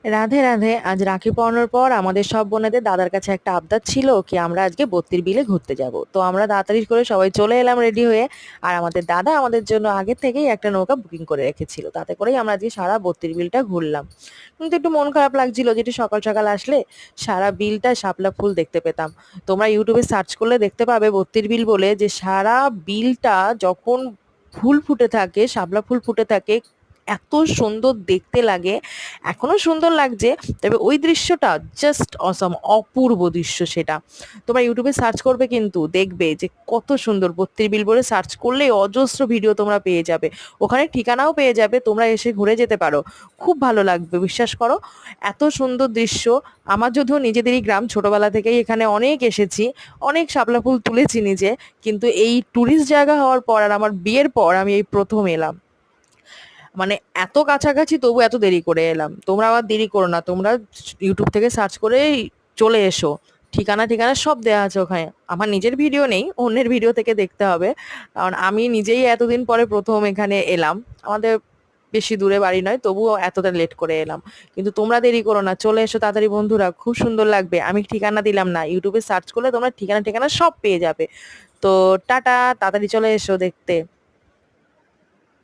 রাধে রাধে। আজ রাখি পড়ানোর পর আমাদের সব বোনেদের দাদার কাছে একটা আবদার ছিল কি আমরা আজকে বত্তির বিলে ঘুরতে যাব। তো আমরা তাড়াতাড়ি করে সবাই চলে এলাম রেডি হয়ে। আর আমাদের দাদা আমাদের জন্য আগে থেকেই একটা নৌকা বুকিং করে রেখেছিল, তাতে করেই আমরা আজকে সারা বত্তির বিলটা ঘুরলাম। কিন্তু একটু মন খারাপ লাগছিল যেটা সকাল সকাল আসলে সারা বিলটা শাপলা ফুল দেখতে পেতাম। তোমরা ইউটিউবে সার্চ করলে দেখতে পাবে বত্তির বিল বলে, যে সারা বিলটা যখন ফুল ফুটে থাকে, শাপলা ফুল ফুটে থাকে, এত সুন্দর দেখতে লাগে। এখনো সুন্দর লাগছে, তবে ওই দৃশ্যটা জাস্ট অসম, অপূর্ব দৃশ্য সেটা। তোমরা ইউটিউবে সার্চ করবে কিন্তু দেখবে যে কত সুন্দর। বত্তির বিল বলে সার্চ করলে অজস্র ভিডিও তোমরা পেয়ে যাবে, ওখানে ঠিকানাও পেয়ে যাবে, তোমরা এসে ঘুরে যেতে পারো। খুব ভালো লাগবে, বিশ্বাস করো। এত সুন্দর দৃশ্য। আমার যদিও নিজেদেরই গ্রাম, ছোটবেলা থেকেই এখানে অনেক এসেছি, অনেক শাপলা ফুল তুলেছি নিজে, কিন্তু এই ট্যুরিস্ট জায়গা হওয়ার পর আর আমার বিয়ের পর আমি এই প্রথম এলাম। মানে এত কাছাকাছি তবু এত দেরি করে এলাম। তোমরা আবার দেরি করো না, তোমরা ইউটিউব থেকে সার্চ করে চলে এসো। ঠিকানা ঠিকানা সব দেওয়া আছে ওখানে। আমার নিজের ভিডিও নেই, অন্যের ভিডিও থেকে দেখতে হবে। কারণ আমি নিজেই এতদিন পরে প্রথম এখানে এলাম। আমাদের বেশি দূরে বাড়ি নয়, তবুও এতটা লেট করে এলাম। কিন্তু তোমরা দেরি করো না, চলে এসো তাড়াতাড়ি বন্ধুরা, খুব সুন্দর লাগবে। আমি ঠিকানা দিলাম না, ইউটিউবে সার্চ করলে তোমরা ঠিকানা ঠিকানা সব পেয়ে যাবে। তো টাটা, তাড়াতাড়ি চলে এসো দেখতে।